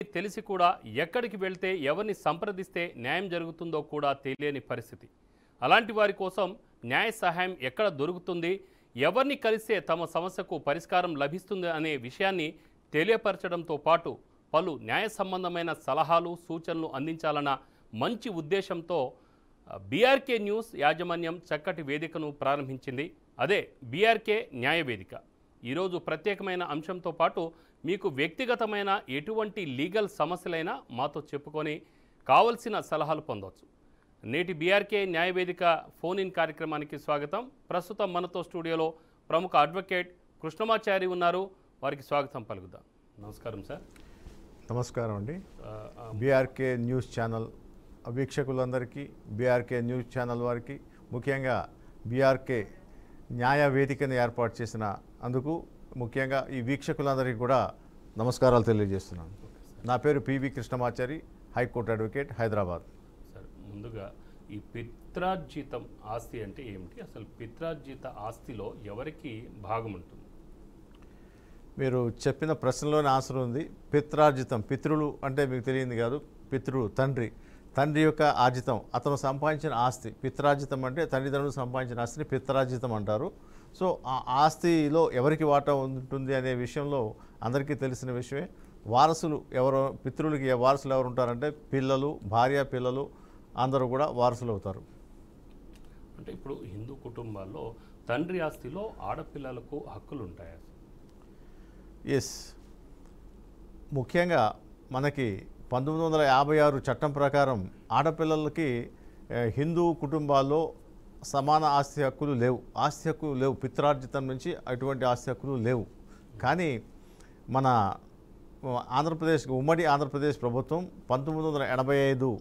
తెలిసి కూడా ఎక్కడికి వెళ్తే ఎవరిని సంప్రదిస్తే న్యాయం జరుగుతుందో కూడా తెలియని పరిస్థితి. అలాంటి వారి కోసం న్యాయ సహాయం ఎక్కడ దొరుకుతుంది, ఎవరిని కలిస్తే తమ సమస్యకు పరిష్కారం లభిస్తుంది అనే విషయాన్ని తెలియపరచడంతో పాటు పలు న్యాయ సంబంధమైన సలహాలు సూచనలు అందించాలన్న మంచి ఉద్దేశంతో బీఆర్కే న్యూస్ యాజమాన్యం చక్కటి వేదికను ప్రారంభించింది. అదే బీఆర్కే న్యాయ వేదిక. ఈరోజు ప్రత్యేకమైన అంశంతో పాటు మీకు వ్యక్తిగతమైన ఎటువంటి లీగల్ సమస్యలైనా మాతో చెప్పుకొని కావలసిన సలహాలు పొందవచ్చు. నేటి బీఆర్కే న్యాయవేదిక ఫోన్ ఇన్ కార్యక్రమానికి స్వాగతం. ప్రస్తుతం మనతో స్టూడియోలో ప్రముఖ అడ్వకేట్ కృష్ణమాచారి ఉన్నారు. వారికి స్వాగతం పలుకుదాం. నమస్కారం సార్. నమస్కారం అండి. బీఆర్కే న్యూస్ ఛానల్ వీక్షకులందరికీ, బీఆర్కే న్యూస్ ఛానల్ వారికి, ముఖ్యంగా బీఆర్కే న్యాయ వేదికను ఏర్పాటు చేసిన అందుకు ముఖ్యంగా ఈ వీక్షకులందరికీ కూడా నమస్కారాలు తెలియజేస్తున్నాను. నా పేరు PV Krishnamachari, high court advocate, Hyderabad. Sir, ముందుగా ఈ పిత్రార్జితం ఆస్తి అంటే ఏమిటి? అసలు పిత్రార్జిత ఆస్తిలో ఎవరికి భాగం ఉంటుంది? మీరు చెప్పిన ప్రశ్నలోనే ఆన్సర్ ఉంది. పిత్రార్జితం, పితృలు అంటే మీకు తెలియదు కాదు, పితృడు తండ్రి యొక్క ఆర్జితం, అతను సంపాదించిన ఆస్తి. పిత్రార్జితం అంటే తల్లిదండ్రులు సంపాదించిన ఆస్తిని పిత్రార్జితం అంటారు. సో ఆ ఆస్తిలో ఎవరికి వాటా ఉంటుంది అనే విషయంలో అందరికీ తెలిసిన విషయమే. వారసులు ఎవరు, పితృలకి వారసులు ఎవరు ఉంటారంటే పిల్లలు, భార్య, పిల్లలు అందరూ కూడా వారసులు అవుతారు. అంటే ఇప్పుడు హిందూ కుటుంబాల్లో తండ్రి ఆస్తిలో ఆడపిల్లలకు హక్కులు ఉంటాయా? ఎస్, ముఖ్యంగా మనకి 1956 చట్టం ప్రకారం ఆడపిల్లలకి హిందూ కుటుంబాల్లో సమాన ఆస్తి హక్కులు లేవు. పిత్రార్జితం నుంచి అటువంటి ఆస్తి హక్కులు లేవు. కానీ మన ఆంధ్రప్రదేశ్, ఉమ్మడి ఆంధ్రప్రదేశ్ ప్రభుత్వం 1985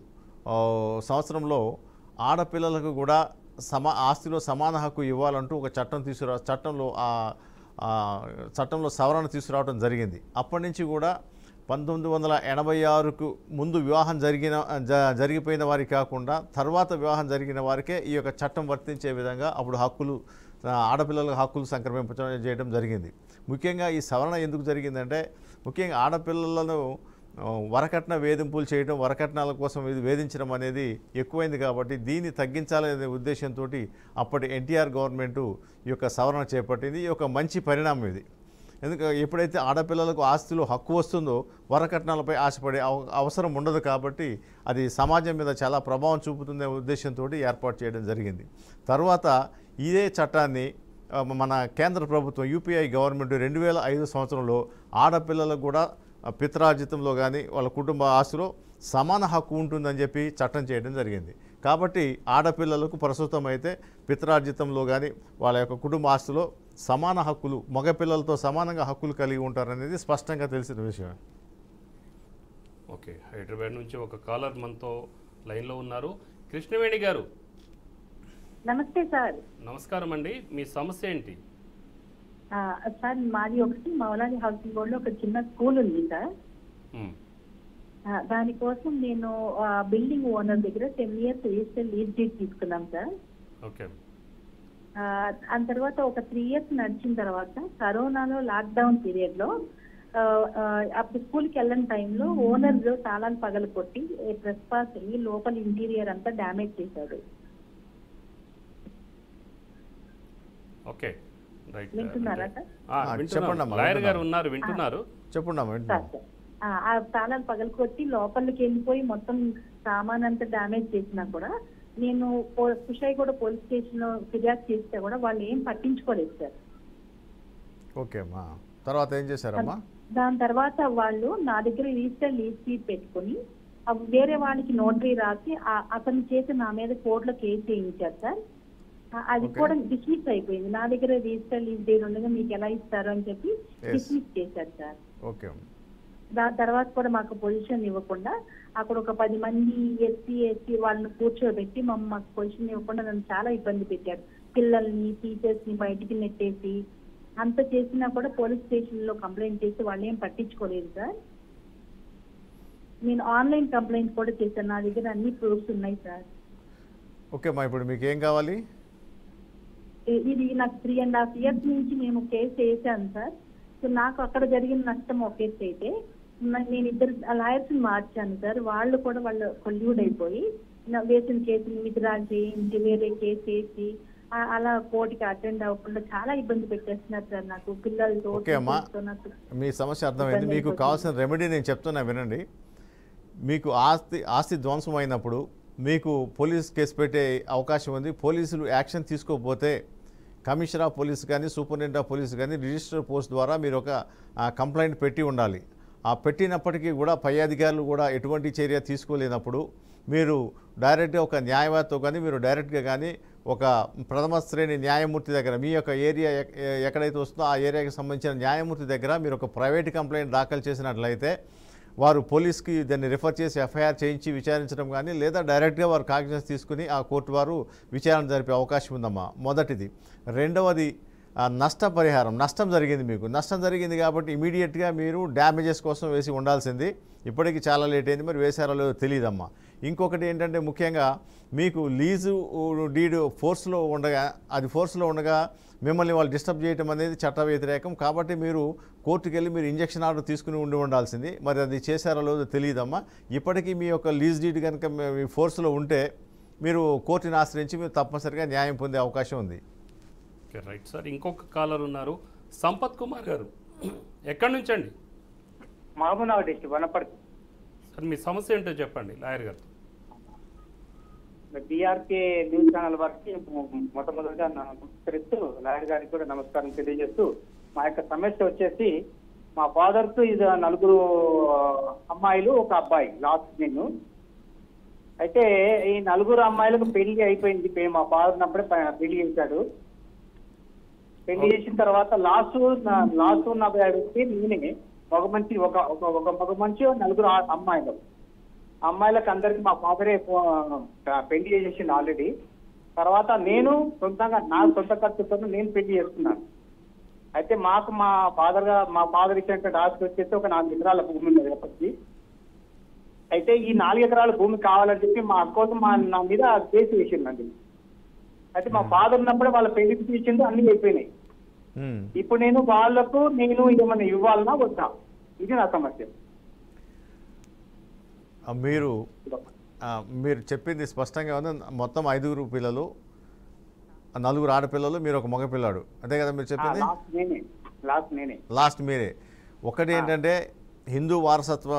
సంవత్సరంలో ఆడపిల్లలకు కూడా ఆస్తిలో సమాన హక్కు ఇవ్వాలంటూ ఒక చట్టంలో సవరణ తీసుకురావడం జరిగింది. అప్పటి నుంచి కూడా 1986కు ముందు వివాహం జరిగిపోయిన వారికి కాకుండా తర్వాత వివాహం జరిగిన వారికే ఈ యొక్క చట్టం వర్తించే విధంగా అప్పుడు ఆడపిల్లలకు హక్కులు సంక్రమింపడం చేయడం జరిగింది. ముఖ్యంగా ఈ సవరణ ఎందుకు జరిగిందంటే, ముఖ్యంగా ఆడపిల్లలను వరకట్న వేధింపులు చేయడం, వరకట్నాల కోసం వేధించడం అనేది ఎక్కువైంది కాబట్టి దీన్ని తగ్గించాలనే ఉద్దేశంతో అప్పటి ఎన్టీఆర్ గవర్నమెంటు ఈ యొక్క సవరణ చేపట్టింది. ఈ యొక్క మంచి పరిణామం ఇది. ఎందుకంటే ఎప్పుడైతే ఆడపిల్లలకు ఆస్తిలో హక్కు వస్తుందో వరకట్నాలపై ఆశపడే అవసరం ఉండదు కాబట్టి అది సమాజం మీద చాలా ప్రభావం చూపుతుందనే ఉద్దేశంతో ఏర్పాటు చేయడం జరిగింది. తర్వాత ఇదే చట్టాన్ని మన కేంద్ర ప్రభుత్వం యూపీఐ గవర్నమెంట్ 2005 సంవత్సరంలో ఆడపిల్లలకు కూడా పిత్రార్జితంలో కానీ వాళ్ళ కుటుంబ ఆస్తిలో సమాన హక్కు ఉంటుందని చెప్పి చట్టం చేయడం జరిగింది. కాబట్టి ఆడపిల్లలకు ప్రస్తుతం అయితే పిత్రార్జితంలో కానీ వాళ్ళ యొక్క కుటుంబ ఆస్తిలో సమాన హక్కులు, మగపిల్లలతో సమానంగా హక్కులు కలిగి ఉంటారనేది స్పష్టంగా తెలిసిన విషయం. ఓకే, హైదరాబాద్ నుంచి ఒక కాలర్ మనతో లైన్లో ఉన్నారు. కృష్ణవేణి గారు, నమస్తే సార్. నమస్కారం అండి. మీ సమస్య ఏంటి? సార్, మాది ఒకటి మౌలాలి హౌసింగ్ బోర్డ్ లో ఒక చిన్న స్కూల్ ఉంది సార్. దానికోసం నేను బిల్డింగ్ ఓనర్ దగ్గర 10 years రిజిస్టర్ లీజ్ డీడ్ తీసుకున్నాం సార్. ఓకే. దాని తర్వాత ఒక 3 years నడిచిన తర్వాత కరోనాలో లాక్డౌన్ పీరియడ్ లో అప్పుడు స్కూల్కి వెళ్ళని టైంలో ఓనర్ తాళాలు పగలు కొట్టి ప్రెస్ పాస్ అయ్యి లోపల ఇంటీరియర్ అంతా డ్యామేజ్ చేశాడు. Okay, right. వింటున్నారా చెప్పండి. లాయర్ గారు ఉన్నారు, వింటున్నారు. చెప్పండి. ఆ తాళాలు పగలు కొట్టి లోపలికి వెళ్ళిపోయి మొత్తం సామాన్ అంతా డ్యామేజ్ చేసినా కూడా నేను కుషాయిగూడ పోలీస్ స్టేషన్ లో ఫిర్యాదు చేస్తే కూడా వాళ్ళు ఏం పట్టించుకోలేదు సార్. ఓకే అమ్మా, తర్వాత ఏం చేశారమ్మా? దాని తర్వాత వాళ్ళు నా దగ్గర రిజిస్టర్ లీజ్ షీట్ పెట్టుకుని వేరే వాళ్ళకి నోటరీ రాసి అతను చేసి నా మీద కోర్టులో కేసు చేయించారు సార్. అది కూడా డిస్మిస్ అయిపోయింది. నా దగ్గర రిజిస్టర్ లీజ్ డీడ్ ఉండగా మీకు ఎలా ఇస్తారు అని చెప్పి డిస్మిస్ చేశారు సార్. ఓకే. దాని తర్వాత కూడా మాకు పొజిషన్ ఇవ్వకుండా అక్కడ ఒక 10 మంది ఎస్సీ వాళ్ళని కూర్చోబెట్టి మాకు పొజిషన్ ఇవ్వకుండా నన్ను చాలా ఇబ్బంది పెట్టారు. పిల్లల్ని, టీచర్స్ ని బయటికి నెట్టేసి అంత చేసినా కూడా పోలీస్ స్టేషన్ లో కంప్లైంట్ చేసి వాళ్ళు ఏం పట్టించుకోలేదు సార్. నేను ఆన్లైన్ కంప్లైంట్ కూడా చేశాను. నా దగ్గర అన్ని ప్రూఫ్స్ ఉన్నాయి సార్. ఓకే అమ్మా, ఇప్పుడు మీకు ఏం కావాలి? ఇది నాకు 3.5 years నుంచి మేము కేసు వేసాను సార్. సో నాకు అక్కడ జరిగిన నష్టం ఒక కేసు అయితే నేను ఇద్దరు లాయర్స్ మార్చాను సార్. వాళ్ళు కూడా వాళ్ళు కొల్యూడ్ అయిపోయి వేసిన కేసుని విత్డ్రా చేయించి వేరే కేసు వేసి అలా కోర్టుకి అటెండ్ అవ్వకుండా చాలా ఇబ్బంది పెట్టేస్తున్నారు సార్. నాకు పిల్లలతో ఓకే అమ్మా, నాకు మీ సమస్య అర్థమైంది. మీకు కావాల్సిన రెమెడీ నేను చెప్తున్నా వినండి. మీకు ఆస్తి ధ్వంసం అయినప్పుడు మీకు పోలీస్ కేసు పెట్టే అవకాశం ఉంది. పోలీసులు యాక్షన్ తీసుకోకపోతే కమిషనర్ ఆఫ్ పోలీస్ కానీ సూపరింటెండెంట్ ఆఫ్ పోలీస్ కానీ రిజిస్టర్ పోస్ట్ ద్వారా మీరు ఒక కంప్లైంట్ పెట్టి ఉండాలి. ఆ పెట్టినప్పటికీ కూడా పై అధికారులు కూడా ఎటువంటి చర్య తీసుకోలేనప్పుడు మీరు డైరెక్ట్గా ఒక న్యాయవాదితో కానీ మీరు డైరెక్ట్గా కానీ ఒక ప్రథమ శ్రేణి న్యాయమూర్తి దగ్గర మీ యొక్క ఏరియా ఎక్కడైతే వస్తుందో ఆ ఏరియాకి సంబంధించిన న్యాయమూర్తి దగ్గర మీరు ఒక ప్రైవేట్ కంప్లైంట్ దాఖలు చేసినట్లయితే వారు పోలీస్కి దాన్ని రిఫర్ చేసి ఎఫ్ఐఆర్ చేయించి విచారించడం కానీ లేదా డైరెక్ట్గా వారు కాగ్నిజెన్స్ తీసుకుని ఆ కోర్టు వారు విచారణ జరిపే అవకాశం ఉందమ్మా. మొదటిది. రెండవది నష్టపరిహారం. నష్టం జరిగింది, మీకు నష్టం జరిగింది కాబట్టి ఇమీడియట్గా మీరు డ్యామేజెస్ కోసం వేసి ఉండాల్సింది. ఇప్పటికీ చాలా లేట్ అయింది, మరి వేసారో లేదో తెలియదమ్మా. ఇంకొకటి ఏంటంటే ముఖ్యంగా మీకు లీజు డీడ్ ఫోర్స్లో ఉండగా మిమ్మల్ని వాళ్ళు డిస్టర్బ్ చేయడం అనేది చట్ట వ్యతిరేకం. కాబట్టి మీరు కోర్టుకు వెళ్ళి మీరు ఇంజక్షన్ ఆర్డర్ తీసుకుని ఉండాల్సింది. మరి అది చేశారో లేదో తెలియదమ్మా. ఇప్పటికీ మీ యొక్క లీజ్ డీడ్ కనుక మీ ఫోర్స్లో ఉంటే మీరు కోర్టుని ఆశ్రయించి మీరు తప్పనిసరిగా న్యాయం పొందే అవకాశం ఉంది. Right sir. ఇంకొక కాలర్ ఉన్నారు, సంపత్ కుమార్ గారు. ఎక్కడి నుంచి అండి? మహబూబ్నగర్ డిస్ట్రిక్ట్ వనపర్తి. సార్ మీ సమస్య ఏంటో చెప్పండి లాయర్ గారు. బీఆర్కే న్యూస్ ఛానల్ వారికి మొట్టమొదటిగా నమస్కరిస్తూ లాయర్ గారికి కూడా నమస్కారం తెలియజేస్తూ, మా యొక్క సమస్య వచ్చేసి మా ఫాదర్స్ ఇది 4 అమ్మాయిలు 1 అబ్బాయి లాస్ట్ నేను. అయితే ఈ 4 అమ్మాయిలకు పెళ్లి అయిపోయింది. మా ఫాదర్ ఉన్నప్పుడే పెళ్లి చేశాడు. పెళ్లి చేసిన తర్వాత లాస్ట్ ఉన్న వ్యక్తి నేనే. ఒక మనిషి ఒక మనిషి 4 అమ్మాయిలు. అమ్మాయిలకు అందరికి మా ఫాదరే పెళ్లి చేసేసింది ఆల్రెడీ. తర్వాత నేను సొంతంగా నా సొంత ఖర్చుతో నేను పెళ్లి చేసుకున్నాను. అయితే మా ఫాదర్ ఇచ్చినటువంటి ఆస్తి వచ్చేసి ఒక 4 ఎకరాల భూమి ఉంది ఎప్పటికీ. అయితే ఈ 4 ఎకరాల భూమి కావాలని చెప్పి మా అక్క నా మీద కేసు వేసిందండి. అయితే మా ఫాదర్ ఉన్నప్పుడే వాళ్ళ పెళ్లికి తీసింది, అన్ని అయిపోయినాయి. ఇప్పుడు నేను ఏమన్నా ఇవ్వాలన్నా వద్దా, ఇది నా సమస్య. మీరు చెప్పింది స్పష్టంగా ఉంది. మొత్తం 5 పిల్లలు, 4 ఆడపిల్లలు, మీరు ఒక మగపిల్లాడు, అంతే కదా మీరు చెప్పింది? లాస్ట్ మీరే. ఒకటి ఏంటంటే హిందూ వారసత్వ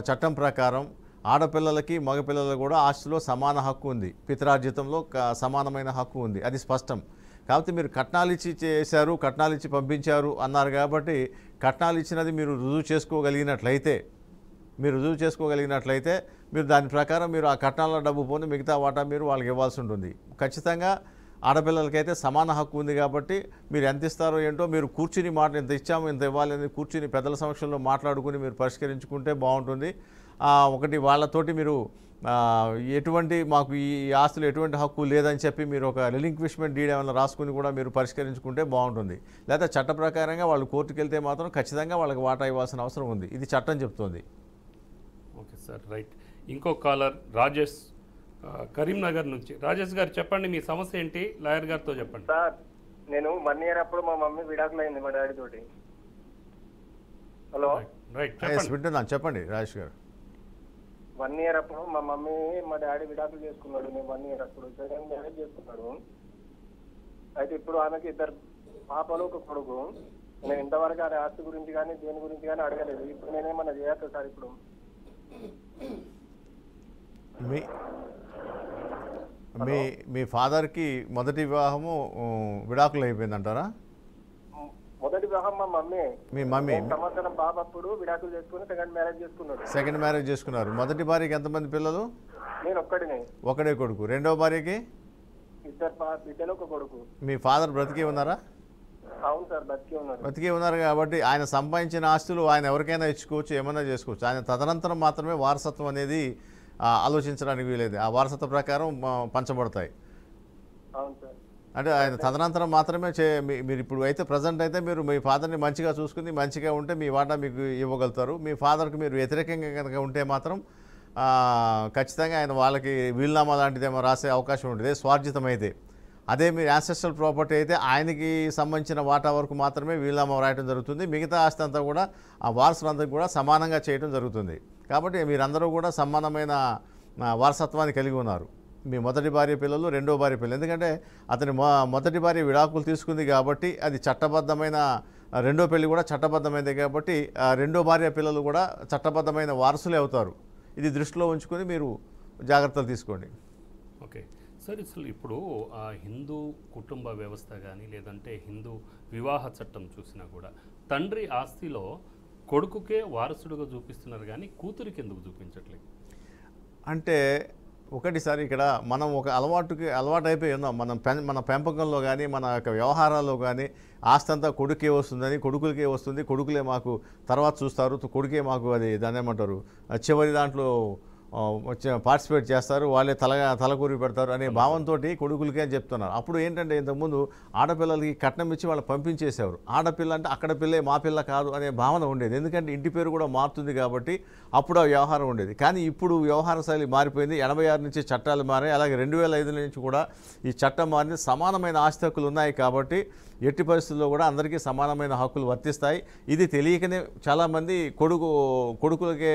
చట్టం ప్రకారం ఆడపిల్లలకి మగపిల్లలకు కూడా ఆస్తిలో సమాన హక్కు ఉంది, పితరార్జితంలో సమానమైన హక్కు ఉంది, అది స్పష్టం. కాబట్టి మీరు కట్నాలు ఇచ్చి చేశారు, కట్నాలు ఇచ్చి పంపించారు అన్నారు. కాబట్టి కట్నాలు ఇచ్చినది మీరు రుజువు చేసుకోగలిగినట్లయితే మీరు దాని ప్రకారం మీరు ఆ కట్నాల డబ్బు పోని మిగతా వాటా మీరు వాళ్ళకి ఇవ్వాల్సి ఉంటుంది. ఖచ్చితంగా ఆడపిల్లలకైతే సమాన హక్కు ఉంది. కాబట్టి మీరు ఎంత ఇస్తారో ఏంటో మీరు కూర్చుని ఇంత ఇచ్చాము ఇంత ఇవ్వాలి అని కూర్చుని పెద్దల సమక్షంలో మాట్లాడుకుని మీరు పరిష్కరించుకుంటే బాగుంటుంది. ఒకటి వాళ్ళతోటి మీరు ఎటువంటి మాకు ఈ ఆస్తులు ఎటువంటి హక్కు లేదని చెప్పి మీరు ఒక రిలింక్విష్మెంట్ డీడ్ ఏమైనా రాసుకుని కూడా మీరు పరిష్కరించుకుంటే బాగుంటుంది. లేదా చట్ట ప్రకారంగా వాళ్ళు కోర్టుకు వెళ్తే మాత్రం ఖచ్చితంగా వాళ్ళకి వాటా ఇవ్వాల్సిన అవసరం ఉంది, ఇది చట్టం చెప్తోంది. Okay sir, right. ఇంకో కాలర్ రాజేష్ కరీంనగర్ నుంచి. రాజేష్ గారు చెప్పండి, మీ సమస్య ఏంటి, లాయర్ గారితో చెప్పండి. సార్, నేను 1 ఇయర్ అప్పుడు మా మమ్మీ విడాకులు అయింది మా డాడీ తోటి. హలో, రైట్, వింటున్నాను, చెప్పండి రాజేష్ గారు. 1 ఇయర్ అప్పుడు మా మమ్మీ మా డాడీ విడాకులు చేసుకున్నాడు. నేను 1 ఇయర్ అప్పుడు సెకండ్ మ్యారేజ్ చేసుకున్నాడు. అయితే ఇప్పుడు ఆమెకి 2 పాపలు 1 కొడుకు. నేను ఇంతవరకు ఆ ఆస్తి గురించి కానీ దేని గురించి కానీ అడగలేదు. ఇప్పుడు నేనేమన్నా చేయొచ్చా సార్? ఇప్పుడు మీ ఫాదర్కి మొదటి వివాహము విడాకులు అయిపోయిందంటారా? మొదటి వివాహం మా మమ్మీ. మీ మమ్మీ సంవత్సరం బాబు అప్పుడు విడాకులు చేసుకుని సెకండ్ మ్యారేజ్ చేసుకున్నారు. మొదటి భార్యకి ఎంతమంది పిల్లలు? నేను ఒకడే కొడుకు. రెండవ భార్యకి 2 బిడ్డలు 1 కొడుకు. మీ ఫాదర్ బ్రతికే ఉన్నారా? అవును సార్, బతికే ఉన్నారు. కాబట్టి ఆయన సంపాదించిన ఆస్తులు ఆయన ఎవరికైనా ఇచ్చుకోవచ్చు, ఏమైనా చేసుకోవచ్చు. ఆయన తదనంతరం మాత్రమే వారసత్వం అనేది ఆలోచించడానికి వీలేదు. ఆ వారసత్వ ప్రకారం పంచబడతాయి. అవును సార్. అంటే ఆయన తదనంతరం మాత్రమే మీరు ఇప్పుడు అయితే ప్రజెంట్ అయితే మీరు మీ ఫాదర్ని మంచిగా చూసుకుని మంచిగా ఉంటే మీ వాటా మీకు ఇవ్వగలుగుతారు. మీ ఫాదర్కి మీరు వ్యతిరేకంగా కనుక ఉంటే మాత్రం ఖచ్చితంగా ఆయన వాళ్ళకి వీలునామా లాంటిది ఏమో రాసే అవకాశం ఉంటుంది, స్వార్జితమైతే. అదే మీ యాన్సెస్ట్రల్ ప్రాపర్టీ అయితే ఆయనకి సంబంధించిన వాటా వరకు మాత్రమే వీలునామా రాయడం జరుగుతుంది. మిగతా ఆస్తి అంతా కూడా ఆ వారసులందరికీ కూడా సమానంగా చేయడం జరుగుతుంది. కాబట్టి మీరందరూ కూడా సమానమైన వారసత్వాన్ని కలిగి ఉన్నారు. మీ మొదటి భార్య పిల్లలు, రెండో భార్య పిల్లలు. ఎందుకంటే అతని మొదటి భార్య విడాకులు తీసుకుంది కాబట్టి అది చట్టబద్ధమైన, రెండో పెళ్లి కూడా చట్టబద్ధమైనది కాబట్టి రెండో భార్య పిల్లలు కూడా చట్టబద్ధమైన వారసులే అవుతారు. ఇది దృష్టిలో ఉంచుకొని మీరు జాగ్రత్తలు తీసుకోండి. ఓకే సార్, అసలు ఇప్పుడు హిందూ కుటుంబ వ్యవస్థ కానీ లేదంటే హిందూ వివాహ చట్టం చూసినా కూడా తండ్రి ఆస్తిలో కొడుకుకే వారసుడుగా చూపిస్తున్నారు కానీ కూతురికి ఎందుకు చూపించట్లేదు? అంటే ఒకటిసారి ఇక్కడ మనం ఒక అలవాటు అయిపోయి ఉన్నాం. మన పెంపకంలో కానీ మన యొక్క వ్యవహారాల్లో కానీ ఆస్తి అంతా కొడుకే వస్తుందని, కొడుకులకే వస్తుంది, కొడుకులే మాకు తర్వాత చూస్తారు, కొడుకే మాకు అది దాన్ని ఏమంటారు చివరి దాంట్లో పార్టిసిపేట్ చేస్తారు, వాళ్ళే తలకూరి పెడతారు అనే భావంతో కొడుకులకే అని చెప్తున్నారు. అప్పుడు ఏంటంటే ఇంతకుముందు ఆడపిల్లలకి కట్నం ఇచ్చి వాళ్ళు పంపించేసేవారు. ఆడపిల్ల అంటే అక్కడ పిల్లే మా పిల్ల కాదు అనే భావన ఉండేది. ఎందుకంటే ఇంటి పేరు కూడా మారుతుంది కాబట్టి అప్పుడు ఆ వ్యవహారం ఉండేది. కానీ ఇప్పుడు వ్యవహార శైలి మారిపోయింది. 86 నుంచి చట్టాలు మారాయి. అలాగే 2005 నుంచి కూడా ఈ చట్టం మారింది. సమానమైన ఆస్తి హక్కులు ఉన్నాయి కాబట్టి ఎట్టి పరిస్థితుల్లో కూడా అందరికీ సమానమైన హక్కులు వర్తిస్తాయి. ఇది తెలియకనే చాలామంది కొడుకులకే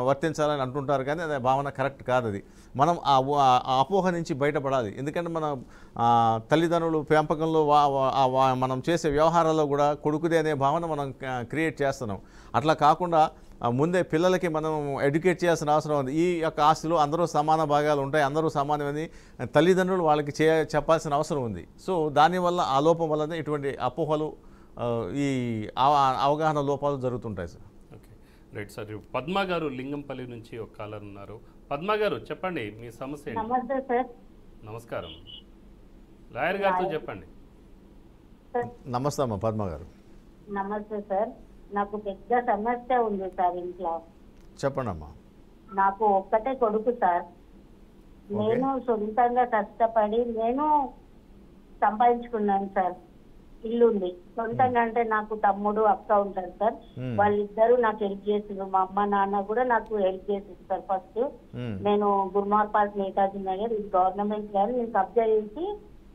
వర్తించాలని అంటుంటారు, కానీ అదే భావన కరెక్ట్ కాదు. అది మనం ఆ అపోహ నుంచి బయటపడాలి. ఎందుకంటే మన తల్లిదండ్రులు పెంపకంలో మనం చేసే వ్యవహారాల్లో కూడా కొడుకుదే అనే భావన మనం క్రియేట్ చేస్తున్నాం. అట్లా కాకుండా ముందే పిల్లలకి మనం ఎడ్యుకేట్ చేయాల్సిన అవసరం ఉంది. ఈ యొక్క ఆస్తిలో అందరూ సమాన భాగాలు ఉంటాయి, అందరూ సమానమని తల్లిదండ్రులు వాళ్ళకి చెప్పాల్సిన అవసరం ఉంది. సో దానివల్ల ఆ లోపం వల్లనే ఇటువంటి అపోహలు, ఈ అవగాహన లోపాలు జరుగుతుంటాయి sir. Okay right sir. Padma గారు లింగంపల్లి నుంచి ఒక కాలర్ ఉన్నారు. పద్మ గారు చెప్పండి మీ సమస్య ఏంటి? నమస్తే సార్. నమస్కారం. లాయర్ గారితో చెప్పండి. నమస్తే అమ్మ పద్మ గారు. నమస్తే సార్. నాకు పెద్ద సమస్య ఉంది సార్ ఇంట్లో. చెప్పండి అమ్మా. నాకు ఒక్కటే కొడుకు సార్. నేను సొంతంగా కష్టపడి నేను సంపాదించుకున్నాను సార్. ఇల్లు ఉంది సొంతంగా. అంటే నాకు తమ్ముడు అక్క ఉంటారు సార్. వాళ్ళిద్దరూ నాకు హెల్ప్ చేసిండ్రు. మా అమ్మ నాన్న కూడా నాకు హెల్ప్ చేసింది సార్. ఫస్ట్ నేను గురుమార్ పార్క్ నేతాజీ నగర్, ఇది గవర్నమెంట్ గారు, నేను కబ్జా చేసి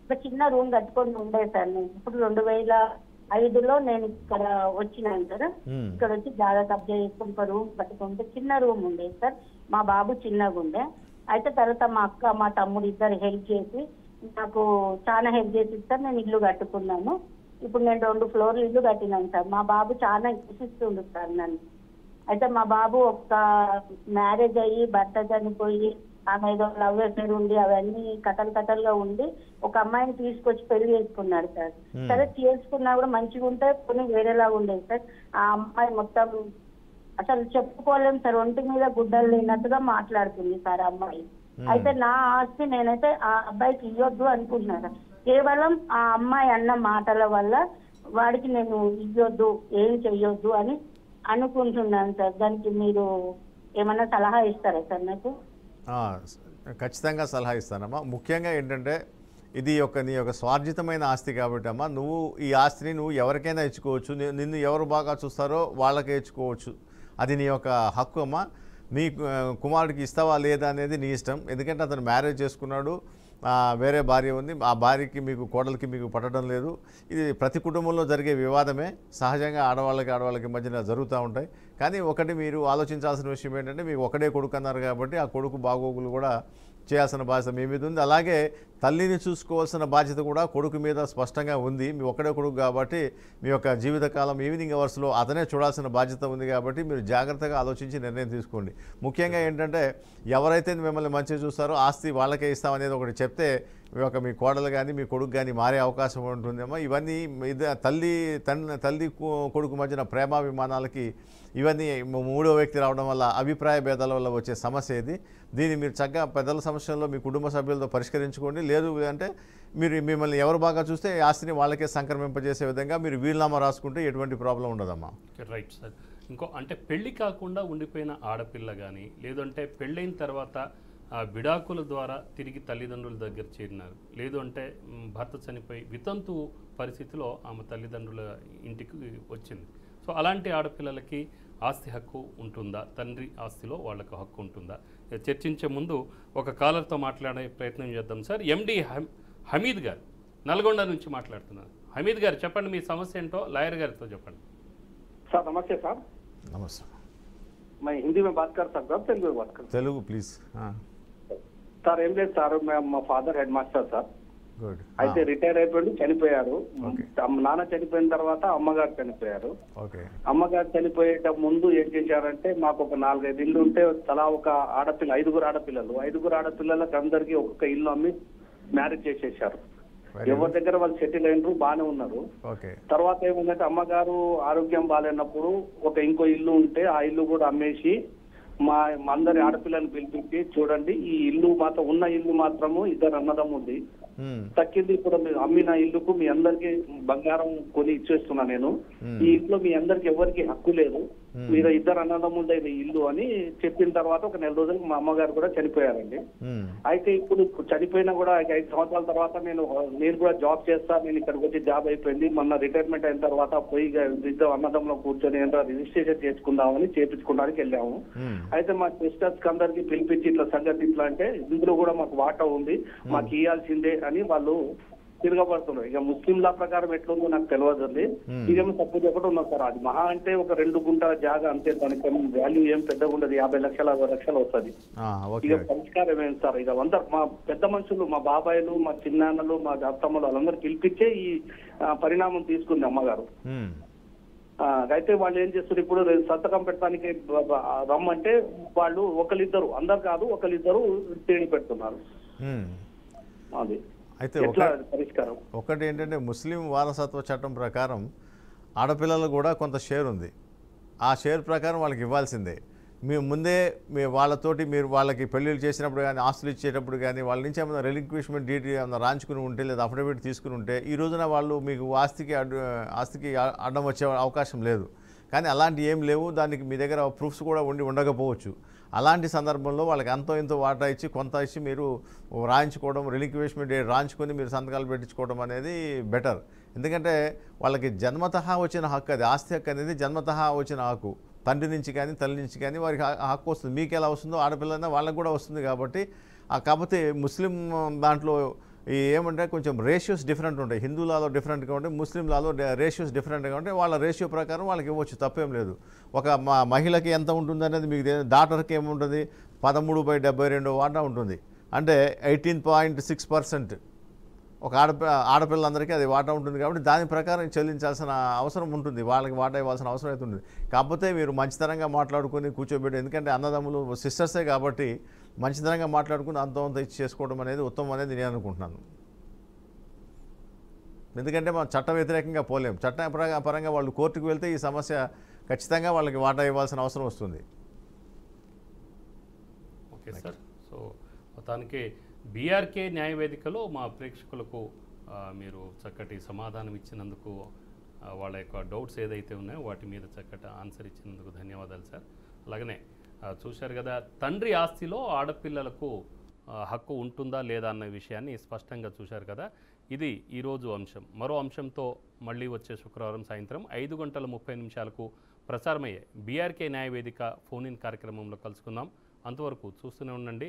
ఒక చిన్న రూమ్ కట్టుకొని ఉండే సార్. నేను ఇప్పుడు 2005లో నేను ఇక్కడ వచ్చినాను సార్. ఇక్కడ వచ్చి జాగా కబ్జా చేసుకుని ఒక రూమ్ కట్టుకుంటే చిన్న రూమ్ ఉండేది సార్. మా బాబు చిన్నగా ఉండే. అయితే తర్వాత మా అక్క మా తమ్ముడు ఇద్దరు హెల్ప్ చేసి నాకు చాలా హెల్ప్ చేసి సార్ నేను ఇల్లు కట్టుకున్నాను. ఇప్పుడు నేను 2 ఫ్లోర్లు ఇల్లు కట్టినాను సార్. మా బాబు చాలా హింసిస్తుండు సార్ నన్ను. అయితే మా బాబు ఒక మ్యారేజ్ అయ్యి భర్త చనిపోయి ఆమె ఏదో లవ్ అఫేర్ ఉండి అవన్నీ కథలుగా ఉండి ఒక అమ్మాయిని తీసుకొచ్చి పెళ్లి చేసుకున్నాడు సార్. సరే చేసుకున్నా కూడా మంచిగా ఉంటే కొన్ని వేరేలాగా ఉండేది సార్. ఆ అమ్మాయి మొత్తం అసలు చెప్పుకోలేము సార్, ఒంటి మీద గుడ్డలు లేనట్టుగా మాట్లాడుతుంది సార్ ఆ అమ్మాయి. అయితే నా ఆస్తి నేనైతే ఆ అబ్బాయికి ఇవ్వద్దు అనుకుంటున్నాను. కేవలం ఆ అమ్మాయి అన్న మాటల వల్ల వాడికి నేను ఇవ్వద్దు, ఏం చెయ్యొద్దు అని అనుకుంటున్నాను సార్. దానికి మీరు ఏమన్నా సలహా ఇస్తారా సార్ నాకు? ఖచ్చితంగా సలహా ఇస్తానమ్మా. ముఖ్యంగా ఏంటంటే ఇది నీ యొక్క స్వార్జితమైన ఆస్తి కాబట్టి అమ్మా, నువ్వు ఈ ఆస్తిని నువ్వు ఎవరికైనా ఇచ్చుకోవచ్చు. నిన్ను ఎవరు బాగా చూస్తారో వాళ్ళకే ఇచ్చుకోవచ్చు. అది నీ యొక్క హక్కు అమ్మా. నీ కుమారుడికి ఇస్తావా లేదా అనేది నీ ఇష్టం. ఎందుకంటే అతను మ్యారేజ్ చేసుకున్నాడు, వేరే భార్య ఉంది, ఆ భార్యకి మీకు కోడలికి మీకు పట్టడం లేదు. ఇది ప్రతి కుటుంబంలో జరిగే వివాదమే. సహజంగా ఆడవాళ్ళకి మధ్యన జరుగుతూ ఉంటాయి. కానీ ఒకటి మీరు ఆలోచించాల్సిన విషయం ఏంటంటే మీకు ఒకడే కొడుకు అన్నారు కాబట్టి ఆ కొడుకు బాగోగులు కూడా చేయాల్సిన బాధ్యత మీ మీద ఉంది. అలాగే తల్లిని చూసుకోవాల్సిన బాధ్యత కూడా కొడుకు మీద స్పష్టంగా ఉంది. మీ ఒక్కడే కొడుకు కాబట్టి మీ యొక్క జీవితకాలం ఈవినింగ్ అవర్స్లో అతనే చూడాల్సిన బాధ్యత ఉంది. కాబట్టి మీరు జాగ్రత్తగా ఆలోచించి నిర్ణయం తీసుకోండి. ముఖ్యంగా ఏంటంటే ఎవరైతే మిమ్మల్ని మంచిగా చూస్తారో ఆస్తి వాళ్ళకే ఇస్తామనేది ఒకటి చెప్తే మీ కోడలు కానీ మీ కొడుకు కానీ మారే అవకాశం ఉంటుందేమో. ఇవన్నీ తల్లి కొడుకు మధ్యన ప్రేమాభిమానాలకి ఇవన్నీ మూడో వ్యక్తి రావడం వల్ల అభిప్రాయ భేదాల వల్ల వచ్చే సమస్య ఇది. దీన్ని మీరు చక్కగా పెద్దల సమస్యల్లో మీ కుటుంబ సభ్యులతో పరిష్కరించుకోండి. లేదు అంటే మిమ్మల్ని ఎవరు బాగా చూస్తే ఆస్తిని వాళ్ళకే సంక్రమింపజేసే విధంగా మీరు వీలునామా రాసుకుంటే ఎటువంటి ప్రాబ్లం ఉండదమ్మా. Right sir. అంటే పెళ్లి కాకుండా ఉండిపోయిన ఆడపిల్ల కానీ లేదంటే పెళ్ళైన తర్వాత విడాకుల ద్వారా తిరిగి తల్లిదండ్రుల దగ్గర చేరినారు, లేదు అంటే భర్త చనిపోయి వితంతు పరిస్థితిలో ఆమె తల్లిదండ్రుల ఇంటికి వచ్చింది. సో అలాంటి ఆడపిల్లలకి ఆస్తి హక్కు ఉంటుందా? తండ్రి ఆస్తిలో వాళ్ళకు హక్కు ఉంటుందా? చర్చించే ముందు ఒక కాలర్తో మాట్లాడే ప్రయత్నం చేద్దాం సార్. ఎండి హమీద్ గారు నల్గొండ నుంచి మాట్లాడుతున్నారు. హమీద్ గారు చెప్పండి, మీ సమస్య ఏంటో లాయర్ గారితో చెప్పండి. सर नमस्ते सर, నమస్తే. मैं हिंदी में बात कर सकता हूँ, तेलुगु में बात कर తెలుగు ప్లీజ్. సార్ ఏం లేదు సార్, మా father head master sir. Good. అయితే రిటైర్ అయిపోయి చనిపోయారు. Okay. నాన్న చనిపోయిన తర్వాత అమ్మగారు చనిపోయారు. ఓకే. అమ్మగారు చనిపోయేట ముందు ఏం చేశారంటే, మాకు ఒక 4-5 ఇల్లు ఉంటే తలా ఒక ఆడపిల్ల, 5 ఆడపిల్లలకు అందరికి ఒక్కొక్క ఇల్లు అమ్మి మ్యారేజ్ చేసేసారు. ఎవరి దగ్గర వాళ్ళు సెటిల్ అయినరు, బాగానే ఉన్నారు. ఓకే. తర్వాత ఏమైందంటే అమ్మగారు ఆరోగ్యం బాగాలేనప్పుడు ఇంకో ఇల్లు ఉంటే ఆ ఇల్లు కూడా అమ్మేసి మా అందరి ఆడపిల్లని పిలిపించి, చూడండి ఈ ఇల్లు మాత్రం ఉన్న ఇల్లు మాత్రము 2 అన్నదమ్ముంది, తక్కింది ఇప్పుడు మీరు అమ్మిన ఇల్లుకు మీ అందరికి బంగారం కొని ఇచ్చేస్తున్నా నేను. ఈ ఇంట్లో మీ అందరికి ఎవరికి హక్కు లేదు, మీరు 2 అన్నదమ్ములదే ఇల్లు అని చెప్పిన తర్వాత ఒక 4 రోజులకు మా అమ్మగారు కూడా చనిపోయారండి. అయితే ఇప్పుడు చనిపోయినా కూడా 5 సంవత్సరాల తర్వాత నేను కూడా జాబ్ చేస్తా, నేను ఇక్కడికి వచ్చి జాబ్ అయిపోయింది, మొన్న రిటైర్మెంట్ అయిన తర్వాత పోయి 2 అన్నదమ్ములో కూర్చొని రిజిస్ట్రేషన్ చేసుకుందామని చేపించుకోవడానికి వెళ్ళాము. అయితే మా సిస్టర్స్ అందరికి పిలిపించి ఇట్లా సంగతి ఇట్లా అంటే, ఇందులో కూడా మాకు వాటా ఉంది, మాకు ఇవ్వాల్సిందే అని వాళ్ళు తిరగబడుతున్నారు. ఇక ముస్లిం లా ప్రకారం ఎట్లుందో నాకు తెలియదు. ఇదేమో తప్పు ఒకటి ఉన్నది సార్, అది మహా అంటే ఒక 2 గుంటల జాగా అంతే, దానికి వాల్యూ ఏం పెద్దగా ఉండదు, 50 లక్షలు 60 లక్షలు వస్తుంది. ఇక పరిష్కారం ఏంటి సార్, ఇక మా పెద్ద మనుషులు, మా బాబాయిలు, మా చిన్నాన్నలు, మా అత్తమ్మలు వాళ్ళందరూ పిలిపించే ఈ పరిణామం తీసుకుంది అమ్మగారు. అయితే వాళ్ళు ఏం చేస్తారు, ఇప్పుడు సంతకం పెట్టడానికి రమ్మంటే వాళ్ళు ఒకరిద్దరు, అందరు కాదు ఒకరిద్దరు తేడి పెడుతున్నారు. అది అయితే పరిష్కారం ఒకటి ఏంటంటే, ముస్లిం వారసత్వ చట్టం ప్రకారం ఆడపిల్లలు కూడా కొంత షేర్ ఉంది. ఆ షేర్ ప్రకారం వాళ్ళకి ఇవ్వాల్సిందే. వాళ్ళతోటి మీరు వాళ్ళకి పెళ్ళిళ్ళు చేసినప్పుడు కానీ, ఆస్తులు ఇచ్చేటప్పుడు కానీ, వాళ్ళ నుంచి ఏమైనా రెలింక్విష్మెంట్ డీటీ ఏమైనా రాయించుకుని ఉంటే, లేదా అఫిడవిట్ తీసుకుని ఉంటే, ఈ రోజున వాళ్ళు మీకు ఆస్తికి అడ్డం వచ్చే అవకాశం లేదు. కానీ అలాంటి ఏం లేవు, దానికి మీ దగ్గర ప్రూఫ్స్ కూడా ఉండకపోవచ్చు. అలాంటి సందర్భంలో వాళ్ళకి అంతో ఇంతో వాటా ఇచ్చి, కొంత ఇచ్చి మీరు రాయించుకోవడం, రెలింక్విష్మెంట్ డేట్ రాయించుకొని మీరు సంతకాలు పెట్టించుకోవడం అనేది బెటర్. ఎందుకంటే వాళ్ళకి జన్మతహా వచ్చిన హక్కు అది. ఆస్తి హక్కు అనేది జన్మతహా వచ్చిన హక్కు. తండ్రి నుంచి కానీ తల్లి నుంచి కానీ వారికి హక్కు వస్తుంది. మీకు ఎలా వస్తుందో ఆడపిల్లైనా వాళ్ళకి కూడా వస్తుంది. కాబట్టి కాకపోతే ముస్లిం దాంట్లో ఏమంటే కొంచెం రేషియోస్ డిఫరెంట్ ఉంటాయి. హిందూ లాలో డిఫరెంట్గా ఉంటాయి, ముస్లిం లాలో రేషియోస్ డిఫరెంట్గా ఉంటాయి. వాళ్ళ రేషియో ప్రకారం వాళ్ళకి ఇవ్వచ్చు, తప్పేం లేదు. ఒక మహిళకి ఎంత ఉంటుంది అనేది మీకు డాటర్కి ఏముంటుంది, 13/72 వాటా ఉంటుంది. అంటే 18.6% ఒక ఆడపిల్లలందరికీ అది వాటా ఉంటుంది. కాబట్టి దాని ప్రకారం చెల్లించాల్సిన అవసరం ఉంటుంది, వాళ్ళకి వాటా ఇవ్వాల్సిన అవసరం అయితే ఉంటుంది. కాకపోతే మీరు మంచితనంగా మాట్లాడుకొని కూర్చోబెట్టి, ఎందుకంటే అన్నదమ్ములు సిస్టర్సే కాబట్టి మంచితనంగా మాట్లాడుకుని అంత ఇచ్చి చేసుకోవడం అనేది ఉత్తమం అనేది నేను అనుకుంటున్నాను. ఎందుకంటే మనం చట్ట వ్యతిరేకంగా పోలేం. చట్ట పరంగా వాళ్ళు కోర్టుకు వెళ్తే ఈ సమస్య ఖచ్చితంగా వాళ్ళకి వాటా ఇవ్వాల్సిన అవసరం వస్తుంది. Okay sir. సో మొత్తానికి బీఆర్కే న్యాయవేదికలో మా ప్రేక్షకులకు మీరు చక్కటి సమాధానం ఇచ్చినందుకు, వాళ్ళ యొక్క డౌట్స్ ఏదైతే ఉన్నాయో వాటి మీద చక్కటి ఆన్సర్ ఇచ్చినందుకు ధన్యవాదాలు సార్. అలాగనే చూశారు కదా, తండ్రి ఆస్తిలో ఆడపిల్లలకు హక్కు ఉంటుందా లేదా అన్న విషయాన్ని స్పష్టంగా చూశారు కదా. ఇది ఈరోజు అంశం. మరో అంశంతో మళ్ళీ వచ్చే శుక్రవారం సాయంత్రం 5:30 ప్రసారమయ్యే బీఆర్కే న్యాయవేదిక ఫోన్ ఇన్ కార్యక్రమంలో కలుసుకుందాం. అంతవరకు చూస్తూనే ఉండండి